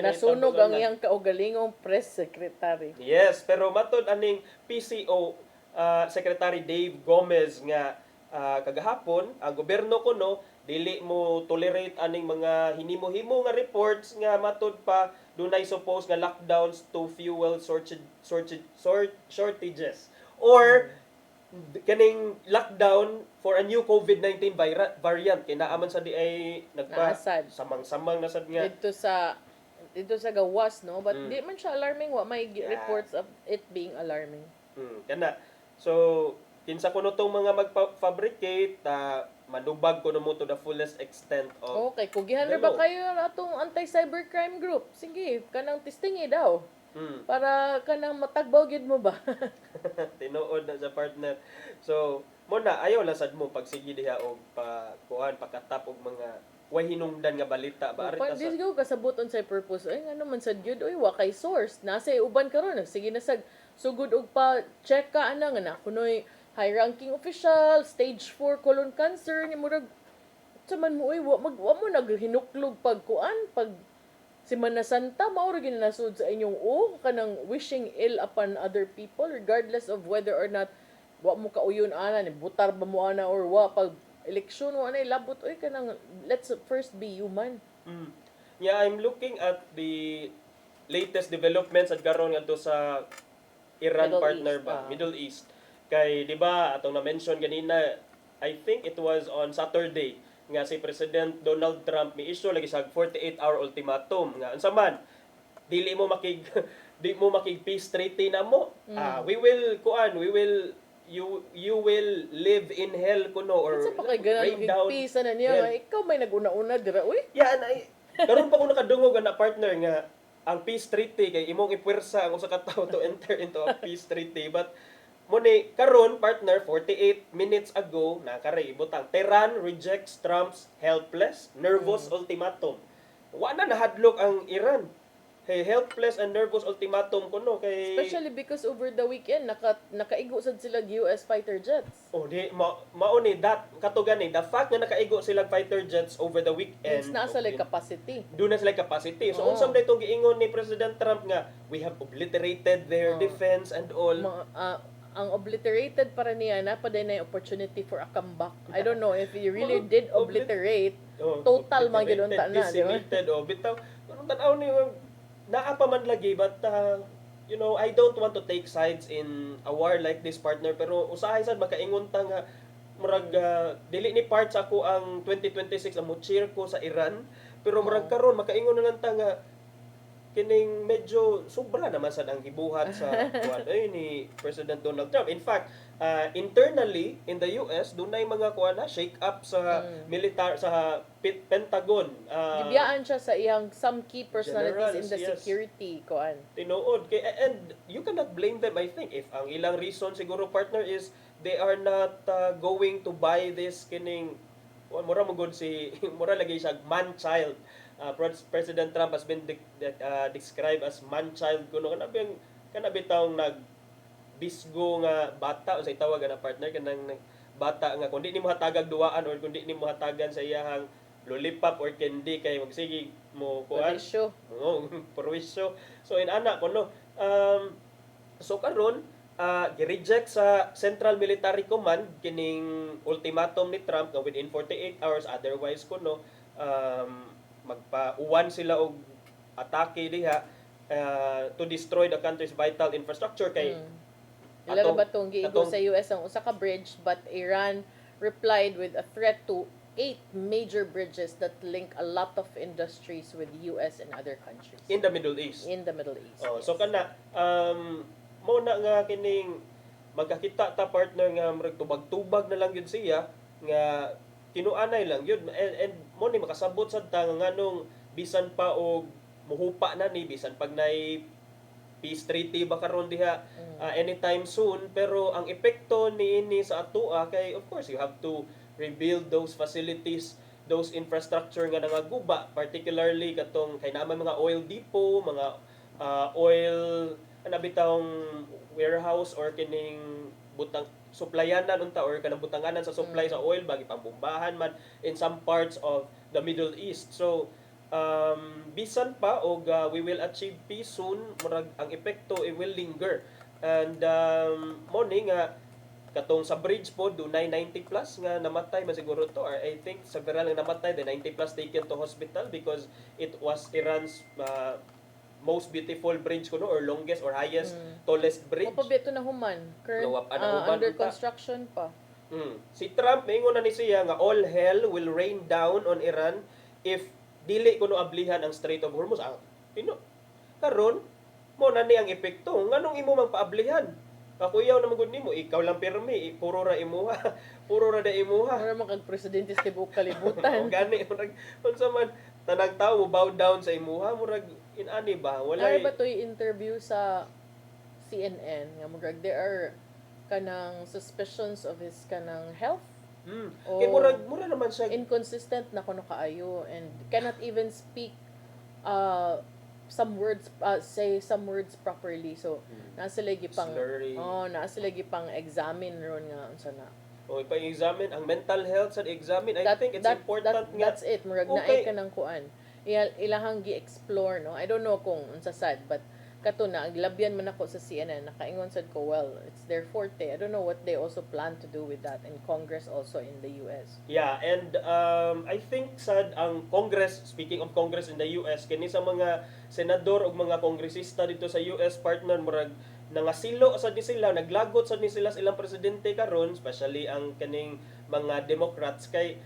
Nasunog ang iyang kaugalingong press secretary. Yes, pero matod aning PCO Secretary Dave Gomez nga kagahapon ang gobyerno kuno dili mo tolerate aning mga hinimo-himo nga reports nga matod pa dunay suppose nga lockdowns to fuel shortages or kaning lockdown for a new COVID-19 variant kay naaman sa di ay samang-samang na sad nga dito sa gawas no, but di man siya alarming, wa may reports of it being alarming. Kana so kinsa kuno tong mga magfa-fabricate madubag kuno mo to the fullest extent of okay kugihan ra ba kayo atong anti-cybercrime group, sige kanang testingi daw. Para kanang matagbaw gyud mo ba? Tinuod na sa partner. So, mo na ayaw lang sad mo pagsige diha og pakatap og mga way hinungdan nga balita ba arita sa. Disgo kasabot unsay purpose. Ay ngano man sad gyud oy wa kay source. Nasa uban karon sige na sag sugod og pa check ka ana nga kunoy high ranking official stage 4 colon cancer ni murag man mo oy wa mo naghinuklog pag Semana Santa, mauro ginasud sa inyong kanang wishing ill upon other people regardless of whether or not wa mo kauyon ana ni butar ba mo ana or wa pag eleksyon wa na labot oy kanang let's first be human. Yeah, I'm looking at the latest developments at karon ngadto sa Iran Middle partner East, ba, Middle ah. East. Kay di ba atong na-mention ganina, I think it was on Saturday nga si President Donald Trump mi-issue lagi sa 48-hour ultimatum nga unsa man dili mo makig di mo makig peace treaty na mo. We will you will live in hell kuno or Sa pa kay ganang rain down. pisa na niya, hell. nga, ikaw may naguna-una dira uy. Yeah, karon pa ko nakadungog na partner nga ang peace treaty kay imong ipwersa ang usa ka tawo to enter into a peace treaty, but mo ni karon partner 48 minutes ago nakare ibutang Tehran rejects Trump's helpless nervous ultimatum. Wa na nahadlok ang Iran. Hey, helpless and nervous ultimatum kuno kay Especially because over the weekend nakaigo sad sila US fighter jets. oh di mao ni that kato gani the fact nga nakaigo sila fighter jets over the weekend. It's nasa like capacity. Doon na sila capacity. So, Oo. unsam na itong giingon ni President Trump nga, we have obliterated their defense and all. Ang obliterated para niya na pa din na opportunity for a comeback. I don't know if you really did obliterate, total magilunta na, di ba? Decimated, bitaw. Pero tanaw ni naa pa man lagi, but you know, I don't want to take sides in a war like this, partner, pero usahay sad makaingon ta nga murag dili ni parts ako ang 2026 ang mo-cheer ko sa Iran, pero murag karon makaingon na lang ta nga kining medyo sobra naman sad ang gibuhat sa kuan ni President Donald Trump. In fact, internally in the US dunay mga kuan shake up sa militar sa Pentagon. Gibiyaan siya sa iyang some key personalities in the Generals, yes. security kuan. Tinuod kay and you cannot blame them, I think, if ang ilang reason siguro, partner, is they are not going to buy this kining mura mo gud si mura lagi siya man child. President Trump has been described as man child kuno kana bitawng nag bisgo nga bata o sa tawag na partner kanang bata nga kundi nimo hatagag duwaan or kundi nimo hatagan sa iyahang lollipop or candy kay magsige mo kuan Perwisyo. perwisyo. So in ana kuno so karon gi-reject sa Central Military Command kining ultimatum ni Trump nga within 48 hours, otherwise kuno magpa-uwan sila og atake diha to destroy the country's vital infrastructure kay Ilan ba itong giigo sa US ang usa ka bridge, but Iran replied with a threat to 8 major bridges that link a lot of industries with US and other countries. in the Middle East. In the Middle East. Oh, so kana mo na nga kining magkakita ta, partner, nga murag tubag-tubag na lang yun siya nga kinuanay lang yun and mo ni makasabot sad ta nga nganong bisan pa og muhupa na ni bisan pag nay peace treaty ba karon diha anytime soon, pero ang epekto niini sa atoa kay of course you have to rebuild those facilities, those infrastructure nga nangaguba, particularly katong kay naman mga oil depot, mga oil bitawng warehouse or kining butang supplyanan unta or kanang butanganan sa supply sa oil bagi pambombahan man in some parts of the Middle East. So bisan pa og we will achieve peace soon, murag ang epekto it will linger. And mo ni nga katong sa bridge po dunay 90 plus nga namatay man siguro to, or I think several nga namatay, the 90 plus taken to hospital because it was Iran's most beautiful bridge kuno or longest or highest tallest bridge. Mapabito na human. Blow up na human Under unta. construction pa. Si Trump maingon na ni siya nga all hell will rain down on Iran if dili kuno ablihan ang Strait of Hormuz. Karon mo na ni ang epekto. Nganong imo man paablihan? Kakuyaw naman gud nimo, ikaw lang pirmi, puro ra imuha. Puro ra da imuha. Para makag presidente sa tibuok kalibutan. Gani murag unsa man tanang tawo bow down sa imuha, murag inani ba? Wala. Ay ba to'y interview sa CNN nga murag there are kanang suspicions of his kanang health. Kay murag naman siya inconsistent na kuno kaayo and cannot even speak some words say some words properly. So naa sila gipang naa sila gipang examine ron nga unsa na. Pa-examine ang mental health sa examine. I think it's important nga. That's it. Murag naay ka ng kuan. Ilahang gi-explore, no? I don't know kung unsa sad, but kato na aglabyan man ako sa CNN nakaingon sad ko, well, it's their forte. I don't know what they also plan to do with that in Congress also in the US. Yeah, and I think sad ang Congress, speaking of Congress in the US, kini sa mga senador ug mga kongresista dito sa US, partner, murag nangasilo sad ni sila, naglagot sad ni sila sa ilang presidente karon, especially ang kaning mga Democrats kay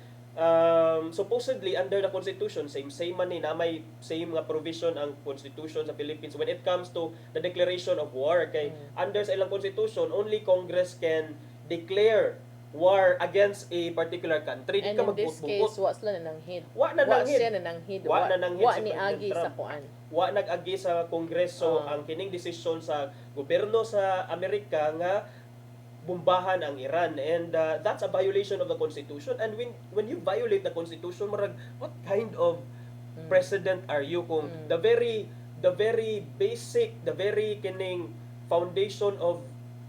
supposedly under the Constitution, same man ni na may same nga provision ang Constitution sa Philippines when it comes to the declaration of war. Kay under sa ilang Constitution, only Congress can declare war against a particular country. Di And ka in this case, wa sila nananghid. Wa nananghid. siya nananghid. Wa nananghid Wa si ni President agi Trump. sa kuan. Wa nag-agi sa Kongreso ang kining desisyon sa gobyerno sa Amerika nga bumbahan ang Iran, and that's a violation of the Constitution. And when you violate the Constitution, marag, what kind of president are you kung the very basic, the very kining foundation of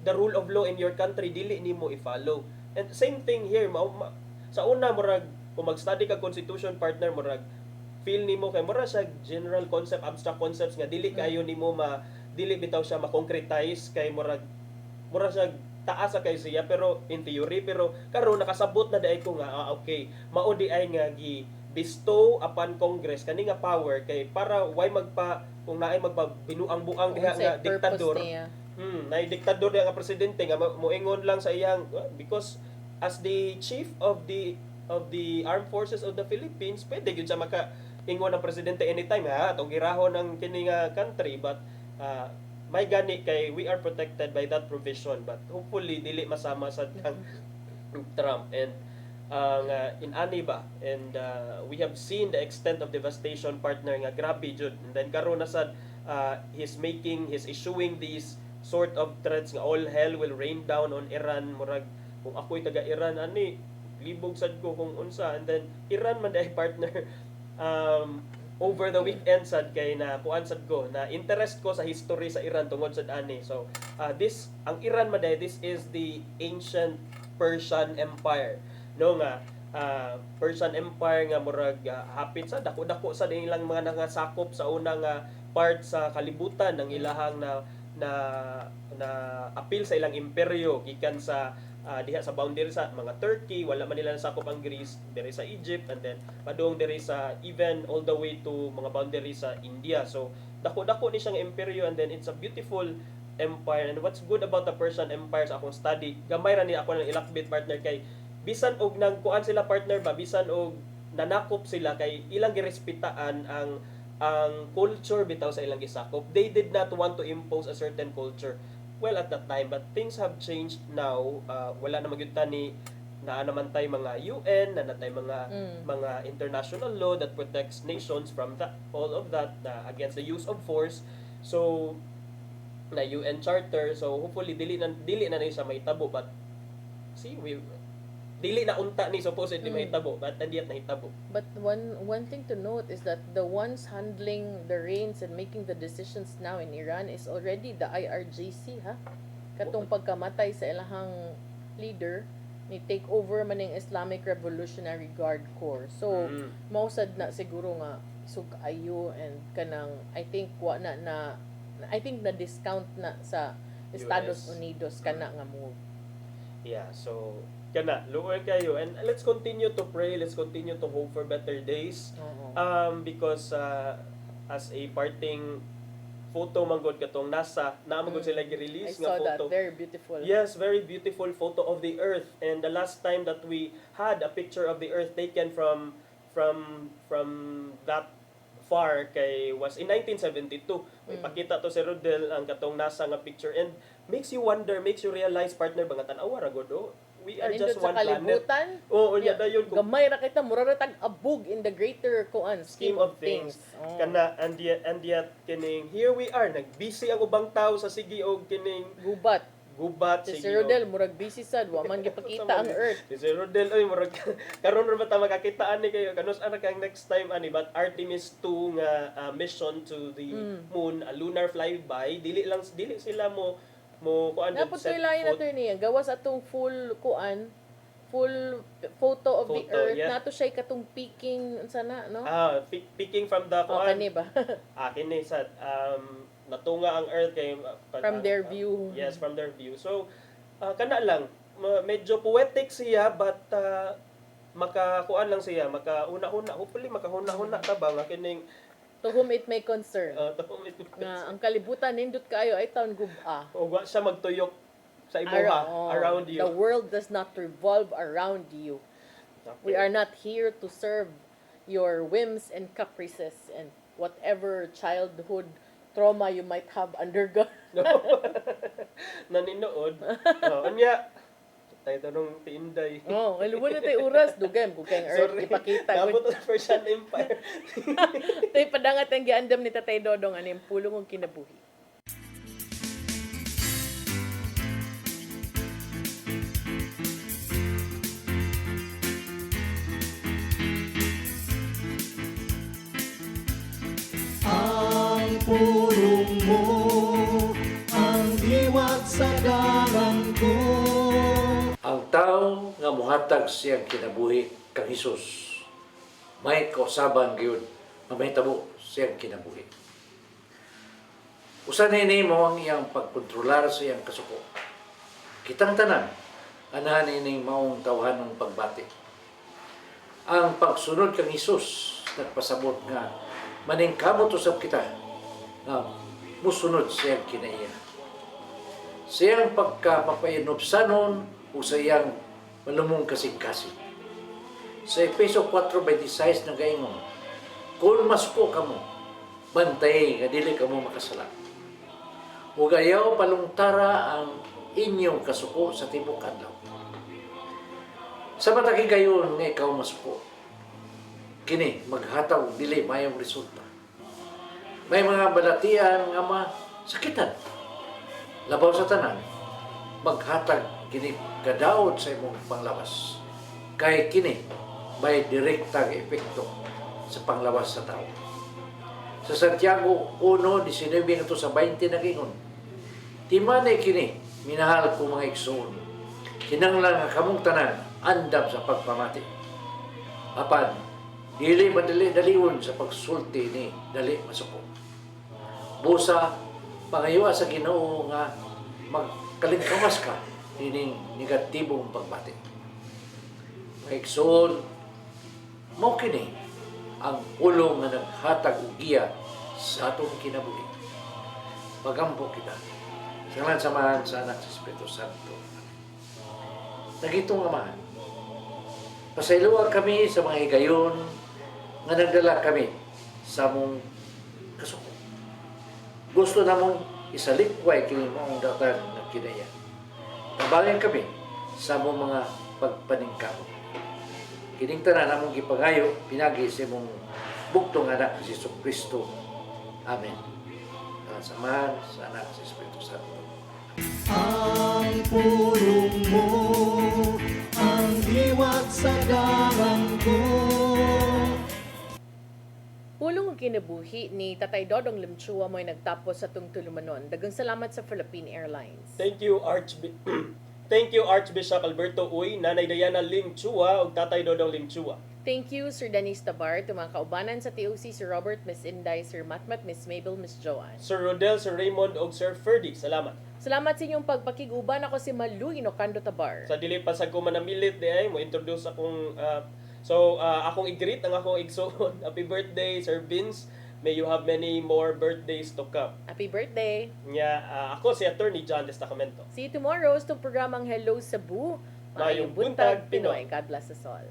the rule of law in your country dili nimo i-follow. And same thing here, sa una murag kung mag-study ka Constitution, partner, murag feel nimo kay mura siya general concept, abstract concepts nga dili kayo nimo dili bitaw siya ma-concretize kay mura siya taas kay siya pero in theory, pero karon nakasabot na daay ko nga okay, mao di ay nga gi bestow upon Congress kani nga power kay para why kung naay magbinuang-buang diha nga diktador. Nay diktador diha nga presidente nga moingon lang sa iyang because as the chief of the armed forces of the Philippines, pwede gyud siya maka-ingon ng presidente anytime atong girahon ang kini nga country, but may gani kay we are protected by that provision, but hopefully dili masama sa Trump and in ani ba, and we have seen the extent of devastation, partner, nga grabe jud. And then karon na sad he's issuing these sort of threats nga all hell will rain down on Iran. Murag kung ako'y taga Iran ani libog sad ko kung unsa, and then Iran man dai partner over the weekend sad kay na kuan sad ko na interest ko sa history sa Iran tungod sad ani. So ang Iran maday, this is the ancient Persian Empire, no nga Persian Empire nga murag hapit sa dako-dako sa ilang mga nangasakop sa unang part sa kalibutan ng ilahang na apil sa ilang imperyo gikan sa diha sa boundary sa mga Turkey, wala man nila nasakop ang Greece, diri sa Egypt, and then padung diri sa even all the way to mga boundary sa India. So dako-dako ni siyang imperyo, and then it's a beautiful empire. And what's good about the Persian Empire sa akong study, gamay ra ni ako ng ilakbit, partner, kay bisan og nagkuan sila, partner ba, bisan og nanakop sila kay ilang girespetaan ang culture bitaw sa ilang gisakop. They did not want to impose a certain culture well at that time, but things have changed now. Wala na magyud ni na naman tay mga UN, na natay mga international law that protects nations from that, all of that, against the use of force. So na UN charter, so hopefully dili na siya mahitabo, but see, dili na unta ni supposedly mahitabo, but andiyat nahitabo. But one thing to note is that the ones handling the reins and making the decisions now in Iran is already the IRGC, ha? Katong pagkamatay sa ilahang leader, ni take over man ng Islamic Revolutionary Guard Corps. So mausad na siguro nga isug ayo, and kanang I think na discount na sa Estados Unidos kana nga move. Yeah, so kana lower kayo, and let's continue to pray, let's continue to hope for better days. Because as a parting photo manggod katong NASA na manggod sila gi-release nga photo. I saw that, very beautiful. Yes, very beautiful photo of the earth, and the last time that we had a picture of the earth taken from that far kay was in 1972. May pakita to si Rodel ang katong NASA nga picture, and makes you wonder, makes you realize, partner, mga tanawa ra gud, we are just one planet. Dayon gamay ra kita, mura ra tag abog in the greater scheme of things. Kana and yet kining here we are, nagbisi ang ubang tao sa sige og kining gubat si Rodel murag busy sad, wa man gipakita ang earth. Si Rodel murag karon ra ba ta makakita ani kayo kanus ana kang next time ani, but Artemis 2 nga mission to the moon, a lunar flyby, dili sila mo kuan napod kay lain nato niya gawas atong full kuan full photo of the Photo, earth. yeah. Nato siya katong peaking sana, no? Peeking from the O, kani ba? kini sa natunga ang earth kay From their view. Yes, from their view. So kana lang medyo poetic siya but makakuan lang siya, makauna-una, hopefully makahuna-huna ta ba nga kining To whom it may concern. to whom it may Nga ang kalibutan nindot kayo ay taon guba. o wa siya magtuyok sa imuha around you. The world does not revolve around you. We are not here to serve your whims and caprices and whatever childhood trauma you might have undergone. Naninood. Anya tayo tanong tiinday. Alam na tayo oras. Dugay, kung kayong earth, ipakita. Nabot ang Persian Empire. Tayo padangat ang giandam ni Tatay Dodong, ano yung pulong ng kinabuhi. Ang pulong mo, ang diwat sa dalang ko. Ang tao nga muhatag siyang kinabuhi kang Hesus, may kausaban gyud mamahitabo siyang kinabuhi. Usa ni mo ang iyang pagkontrolar sa iyang kasuko. Kitang tanan anahan ini maong tawhanong pagbati. Ang pagsunod kang Hesus nagpasabot nga maningkamot usab kita nga musunod siyang kinaiya. Siyang pagkapapainobsanon o sa iyang malumong kasing-kasing. Sa Efeso 4:26 nagaingon, kung masuko kamo, bantay nga dili kamo makasala. Ug ayaw palungtara ang inyong kasuko sa tibok adlaw. Sa matagi gayon nga ikaw masuko, kini maghataw dili mayong resulta. May mga balatian nga masakitan. Labaw sa tanan, maghatag kini kadaot sa imong panglawas. Kay kini may direktang epekto sa panglawas sa tao. Sa Santiago 1:19 ngadto sa 20 nagingon, timane kini minahal ko mga igsoon. Kinahanglan nga kamong tanan andam sa pagpamati. Apan dili madali-daliwon sa pagsulti ni dali masuko. Busa pangayowa sa Ginoo nga magkalingkamas ka ining negatibong pagbati. Maigsoon, mao kini ang pulong nga naghatag og giya sa atong kinabuhi. Pagampo kita. Salamat samahan sa anak sa Espiritu Santo. Nagitong amahan. Pasayloa kami sa mga higayon nga nagdala kami sa mong kasuko. Gusto namong isalikway kini mong datang na kinaya. Tabangan kami sa mong mga pagpaningkamot. Kining tanan namong gipangayo pinagi sa mong buktong anak si Jesucristo. Amen. Samahan sa anak si Espiritu Santo. Ang pulong mo, ang diwat sa dalang ko. Pulong ang kinabuhi ni Tatay Dodong Limchua mo'y nagtapos sa itong tulumanon. Dagang salamat sa Philippine Airlines. Thank you, Archbishop Alberto Uy, Nanay Diana Lim Chua, ug Tatay Dodong Lim Chua. Thank you, Sir Dennis Tabar, to mga kaubanan sa TOC, Sir Robert, Miss Inday, Sir Matmat, Miss Mabel, Miss Joanne. Sir Rodel, Sir Raymond, ug Sir Ferdy, salamat. Salamat sa inyong pagpakiguban. Ako si Malu Inocando Tabar. Sa dili pa sa ko manamilit di ay mo introduce akong akong i-greet ang akong igsoon. Happy birthday, Sir Vince. May you have many more birthdays to come. Happy birthday. Ako si Attorney John Destacamento. See you tomorrow sa programang Hello Cebu. Mayong buntag, Pinoy. God bless us all.